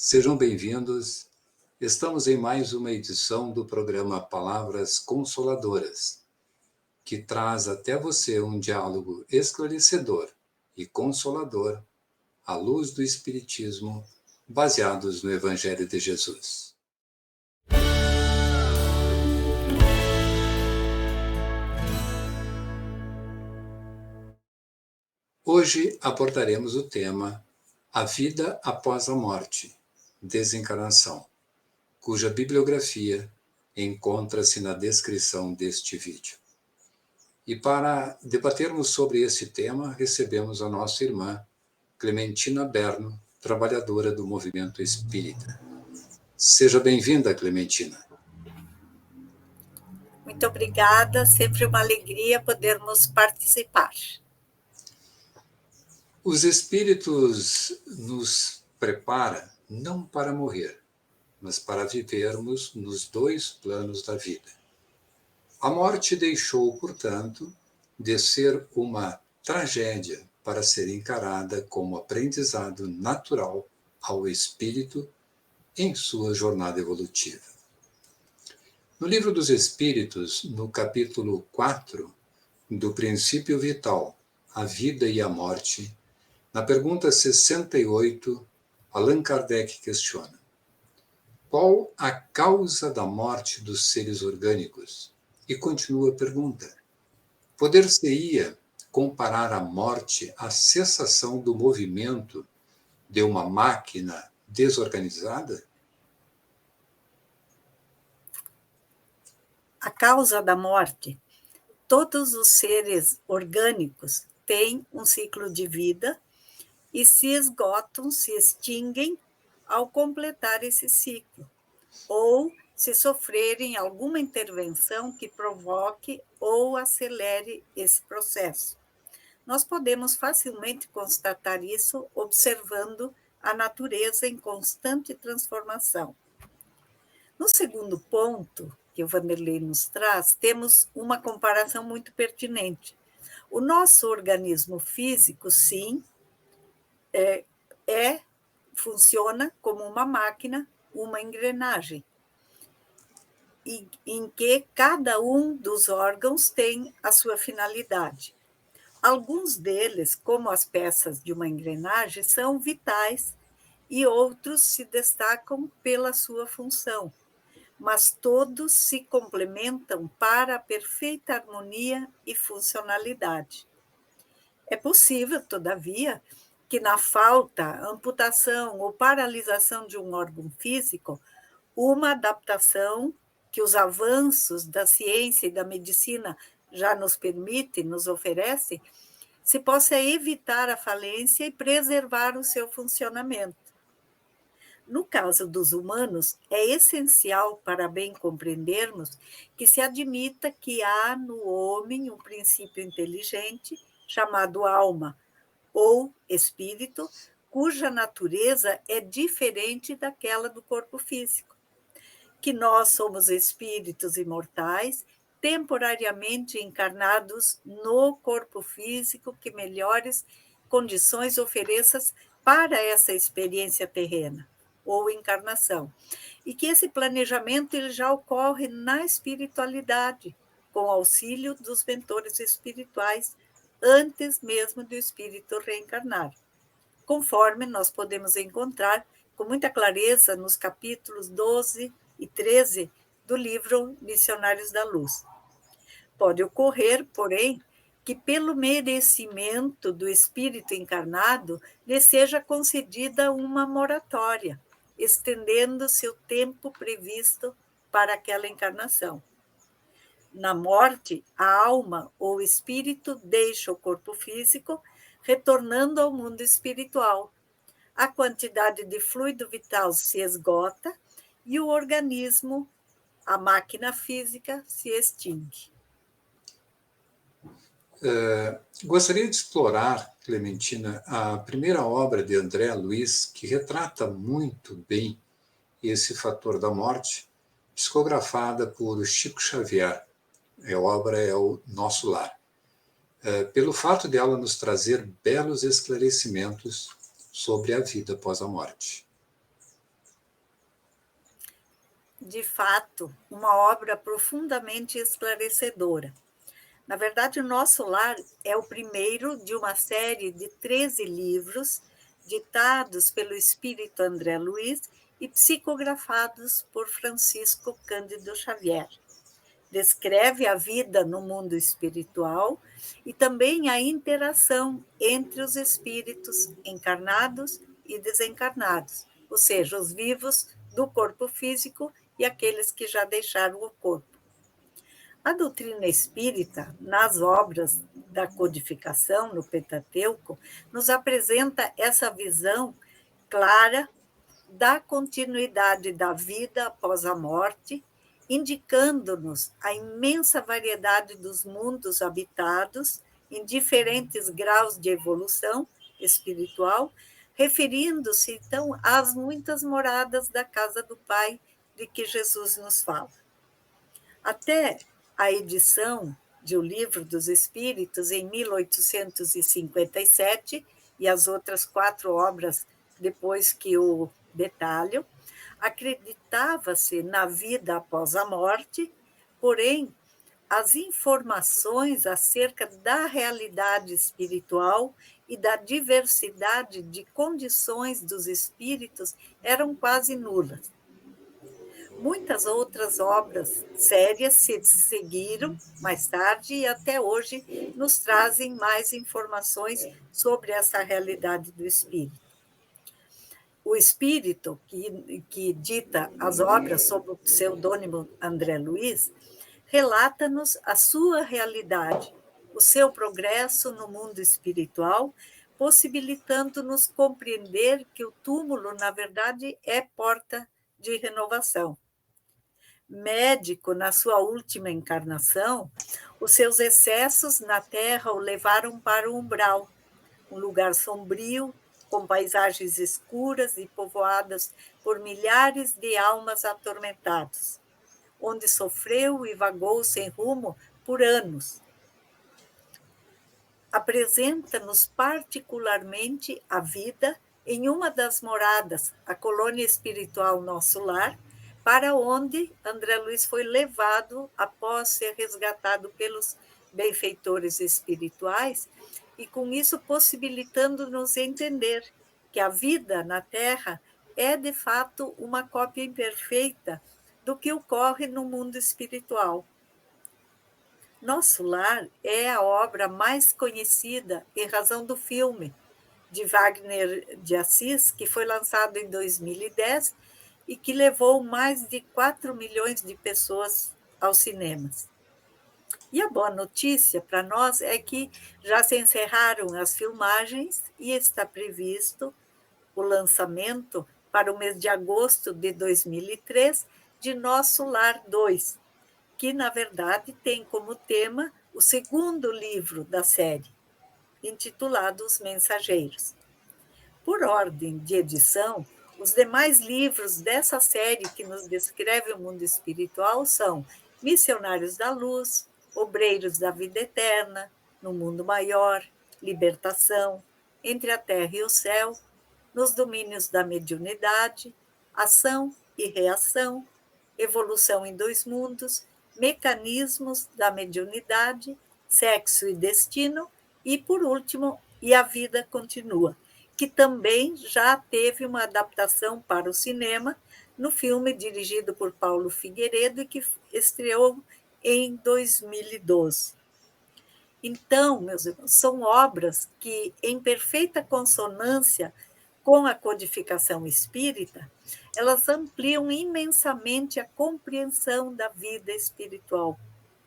Sejam bem-vindos. Estamos em mais uma edição do programa Palavras Consoladoras, que traz até você um diálogo esclarecedor e consolador à luz do Espiritismo, baseados no Evangelho de Jesus. Hoje abordaremos o tema A Vida Após a Morte, Desencarnação, cuja bibliografia encontra-se na descrição deste vídeo. E para debatermos sobre esse tema, recebemos a nossa irmã Clementina Berno, trabalhadora do Movimento Espírita. Seja bem-vinda, Clementina. Muito obrigada, sempre uma alegria podermos participar. Os Espíritos nos preparam não para morrer, mas para vivermos nos dois planos da vida. A morte deixou, portanto, de ser uma tragédia para ser encarada como aprendizado natural ao espírito em sua jornada evolutiva. No Livro dos Espíritos, no capítulo 4, do Princípio Vital, a Vida e a Morte, na pergunta 68, Allan Kardec questiona: qual a causa da morte dos seres orgânicos? E continua a pergunta: poder-se-ia comparar a morte à cessação do movimento de uma máquina desorganizada? A causa da morte. Todos os seres orgânicos têm um ciclo de vida e se esgotam, se extinguem ao completar esse ciclo, ou se sofrerem alguma intervenção que provoque ou acelere esse processo. Nós podemos facilmente constatar isso observando a natureza em constante transformação. No segundo ponto, que o Vanderlei nos traz, temos uma comparação muito pertinente. O nosso organismo físico, sim, funciona como uma máquina, uma engrenagem, em que cada um dos órgãos tem a sua finalidade. Alguns deles, como as peças de uma engrenagem, são vitais e outros se destacam pela sua função, mas todos se complementam para a perfeita harmonia e funcionalidade. É possível, todavia, que na falta, amputação ou paralisação de um órgão físico, uma adaptação que os avanços da ciência e da medicina já nos permitem, nos oferecem, se possa evitar a falência e preservar o seu funcionamento. No caso dos humanos, é essencial para bem compreendermos que se admita que há no homem um princípio inteligente chamado alma ou espírito, cuja natureza é diferente daquela do corpo físico. Que nós somos espíritos imortais, temporariamente encarnados no corpo físico que melhores condições ofereças para essa experiência terrena ou encarnação. E que esse planejamento ele já ocorre na espiritualidade, com auxílio dos mentores espirituais, antes mesmo do espírito reencarnar, conforme nós podemos encontrar com muita clareza nos capítulos 12 e 13 do livro Missionários da Luz. Pode ocorrer, porém, que pelo merecimento do espírito encarnado lhe seja concedida uma moratória, estendendo-se o tempo previsto para aquela encarnação. Na morte, a alma ou espírito deixa o corpo físico, retornando ao mundo espiritual. A quantidade de fluido vital se esgota e o organismo, a máquina física, se extingue. Gostaria de explorar, Clementina, a primeira obra de André Luiz, que retrata muito bem esse fator da morte, psicografada por Chico Xavier. A obra é o Nosso Lar. Pelo fato dela nos trazer belos esclarecimentos sobre a vida após a morte. de fato, uma obra profundamente esclarecedora. Na verdade, o Nosso Lar é o primeiro de uma série de 13 livros ditados pelo espírito André Luiz e psicografados por Francisco Cândido Xavier. Descreve a vida no mundo espiritual e também a interação entre os espíritos encarnados e desencarnados, ou seja, os vivos do corpo físico e aqueles que já deixaram o corpo. A doutrina espírita, nas obras da codificação no Pentateuco, nos apresenta essa visão clara da continuidade da vida após a morte, indicando-nos a imensa variedade dos mundos habitados em diferentes graus de evolução espiritual, referindo-se, então, às muitas moradas da casa do Pai de que Jesus nos fala. Até a edição de O Livro dos Espíritos, em 1857, e as outras 4 obras depois que o detalho, acreditava-se na vida após a morte, porém, as informações acerca da realidade espiritual e da diversidade de condições dos espíritos eram quase nulas. Muitas outras obras sérias se seguiram mais tarde e até hoje nos trazem mais informações sobre essa realidade do espírito. O espírito que dita as obras sob o pseudônimo André Luiz relata-nos a sua realidade, o seu progresso no mundo espiritual, possibilitando-nos compreender que o túmulo, na verdade, é porta de renovação. Médico na sua última encarnação, os seus excessos na Terra o levaram para o umbral, um lugar sombrio, com paisagens escuras e povoadas por milhares de almas atormentadas, onde sofreu e vagou sem rumo por anos. Apresenta-nos particularmente a vida em uma das moradas, a colônia espiritual Nosso Lar, para onde André Luiz foi levado após ser resgatado pelos benfeitores espirituais, e com isso possibilitando-nos entender que a vida na Terra é, de fato, uma cópia imperfeita do que ocorre no mundo espiritual. Nosso Lar é a obra mais conhecida em razão do filme de Wagner de Assis, que foi lançado em 2010 e que levou mais de 4 milhões de pessoas aos cinemas. E a boa notícia para nós é que já se encerraram as filmagens e está previsto o lançamento para o mês de agosto de 2003 de Nosso Lar 2, que, na verdade, tem como tema o segundo livro da série, intitulado Os Mensageiros. Por ordem de edição, os demais livros dessa série que nos descreve o mundo espiritual são Missionários da Luz, Obreiros da Vida Eterna, No Mundo Maior, Libertação, Entre a Terra e o Céu, Nos Domínios da Mediunidade, Ação e Reação, Evolução em Dois Mundos, Mecanismos da Mediunidade, Sexo e Destino e, por último, E a Vida Continua, que também já teve uma adaptação para o cinema no filme dirigido por Paulo Figueiredo e que estreou em 2012. Então, meus irmãos, são obras que, em perfeita consonância com a codificação espírita, elas ampliam imensamente a compreensão da vida espiritual,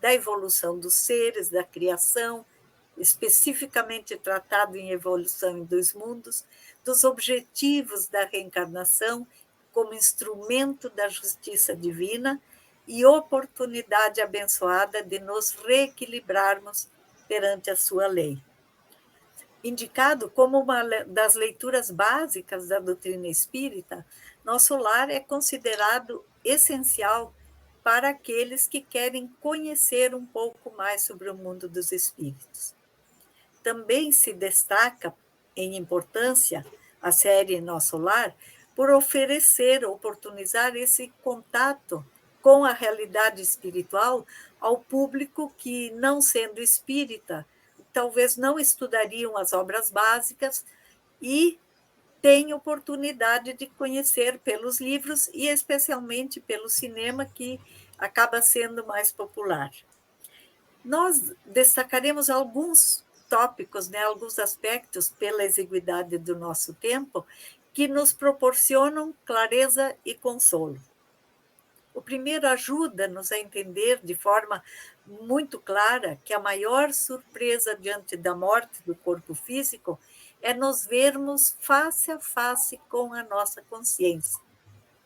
da evolução dos seres, da criação, especificamente tratado em Evolução em Dois Mundos, dos objetivos da reencarnação como instrumento da justiça divina e oportunidade abençoada de nos reequilibrarmos perante a sua lei. Indicado como uma das leituras básicas da doutrina espírita, Nosso Lar é considerado essencial para aqueles que querem conhecer um pouco mais sobre o mundo dos espíritos. Também se destaca em importância a série Nosso Lar por oferecer, oportunizar esse contato com a realidade espiritual ao público que, não sendo espírita, talvez não estudariam as obras básicas e tem oportunidade de conhecer pelos livros e especialmente pelo cinema, que acaba sendo mais popular. Nós destacaremos alguns tópicos, né, alguns aspectos, pela exiguidade do nosso tempo, que nos proporcionam clareza e consolo. O primeiro ajuda-nos a entender de forma muito clara que a maior surpresa diante da morte do corpo físico é nos vermos face a face com a nossa consciência.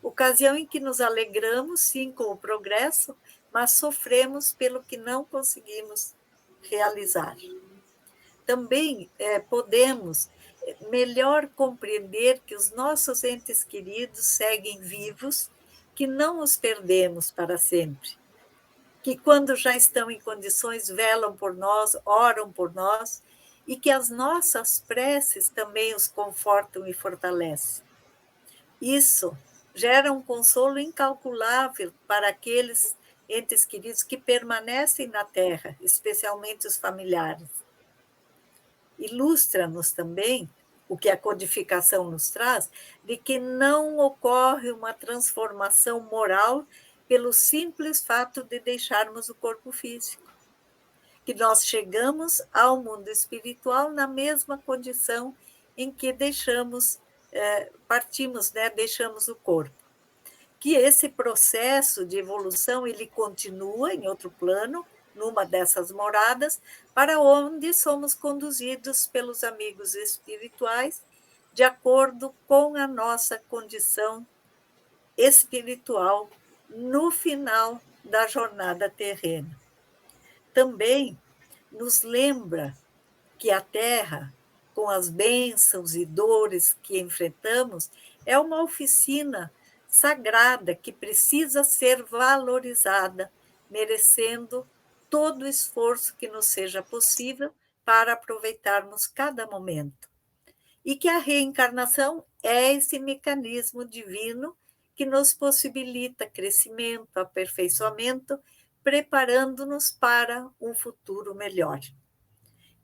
Ocasião em que nos alegramos, sim, com o progresso, mas sofremos pelo que não conseguimos realizar. Também podemos melhor compreender que os nossos entes queridos seguem vivos, que não os perdemos para sempre, que quando já estão em condições velam por nós, oram por nós, e que as nossas preces também os confortam e fortalecem. Isso gera um consolo incalculável para aqueles entes queridos que permanecem na Terra, especialmente os familiares. Ilustra-nos também o que a codificação nos traz, de que não ocorre uma transformação moral pelo simples fato de deixarmos o corpo físico, que nós chegamos ao mundo espiritual na mesma condição em que partimos, né, deixamos o corpo. Que esse processo de evolução ele continua em outro plano, numa dessas moradas, para onde somos conduzidos pelos amigos espirituais, de acordo com a nossa condição espiritual no final da jornada terrena. Também nos lembra que a Terra, com as bênçãos e dores que enfrentamos, é uma oficina sagrada que precisa ser valorizada, merecendo todo o esforço que nos seja possível para aproveitarmos cada momento. E que a reencarnação é esse mecanismo divino que nos possibilita crescimento, aperfeiçoamento, preparando-nos para um futuro melhor.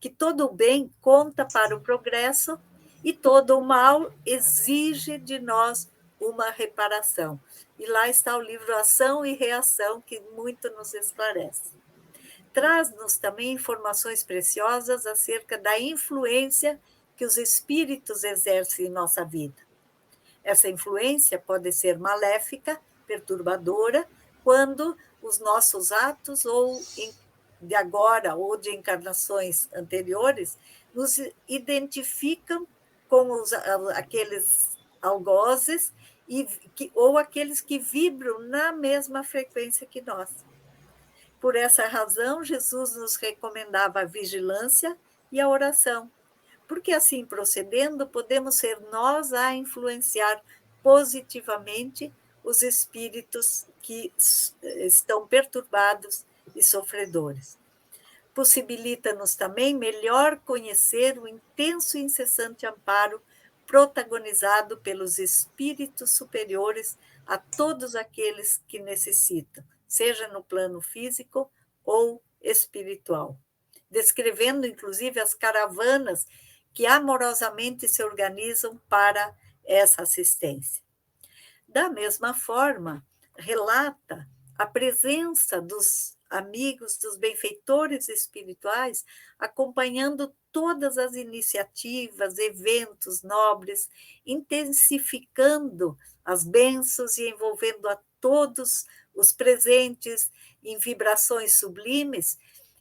Que todo o bem conta para o progresso e todo o mal exige de nós uma reparação. E lá está o livro Ação e Reação, que muito nos esclarece. Traz-nos também informações preciosas acerca da influência que os espíritos exercem em nossa vida. Essa influência pode ser maléfica, perturbadora, quando os nossos atos, ou de agora ou de encarnações anteriores, nos identificam com aqueles algozes ou aqueles que vibram na mesma frequência que nós. Por essa razão, Jesus nos recomendava a vigilância e a oração, porque assim procedendo, podemos ser nós a influenciar positivamente os espíritos que estão perturbados e sofredores. Possibilita-nos também melhor conhecer o intenso e incessante amparo protagonizado pelos espíritos superiores a todos aqueles que necessitam, seja no plano físico ou espiritual, descrevendo inclusive as caravanas que amorosamente se organizam para essa assistência. Da mesma forma, relata a presença dos amigos, dos benfeitores espirituais, acompanhando todas as iniciativas, eventos nobres, intensificando as bênçãos e envolvendo a todos os presentes em vibrações sublimes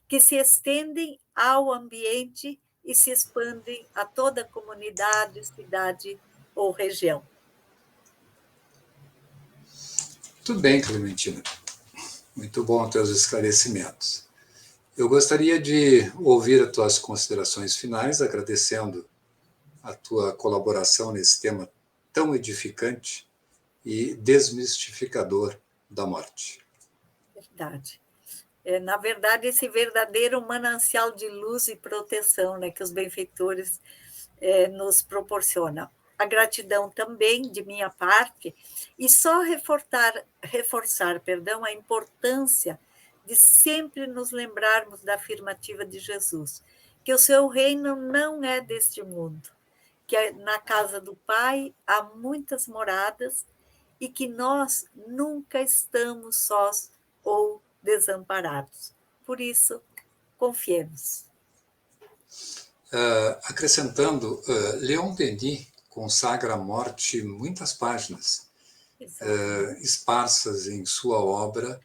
que se estendem ao ambiente e se expandem a toda a comunidade, cidade ou região. Tudo bem, Clementina. Muito bom teus esclarecimentos. Eu gostaria de ouvir as tuas considerações finais, agradecendo a tua colaboração nesse tema tão edificante e desmistificador da morte. Verdade. Na verdade, esse verdadeiro manancial de luz e proteção, né, que os benfeitores nos proporcionam. a gratidão também de minha parte, e só reforçar, a importância de sempre nos lembrarmos da afirmativa de Jesus, que o seu reino não é deste mundo, que na casa do Pai há muitas moradas e que nós nunca estamos sós ou desamparados. Por isso, confiemos. Acrescentando, Leon Denis consagra à morte muitas páginas, esparsas em sua obra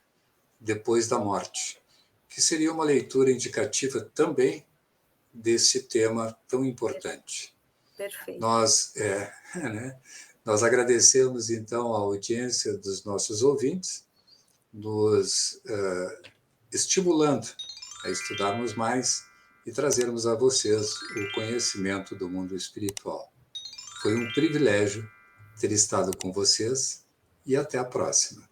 Depois da Morte, que seria uma leitura indicativa também desse tema tão importante. Perfeito. Nós agradecemos, então, a audiência dos nossos ouvintes, nos estimulando a estudarmos mais e trazermos a vocês o conhecimento do mundo espiritual. Foi um privilégio ter estado com vocês e até a próxima.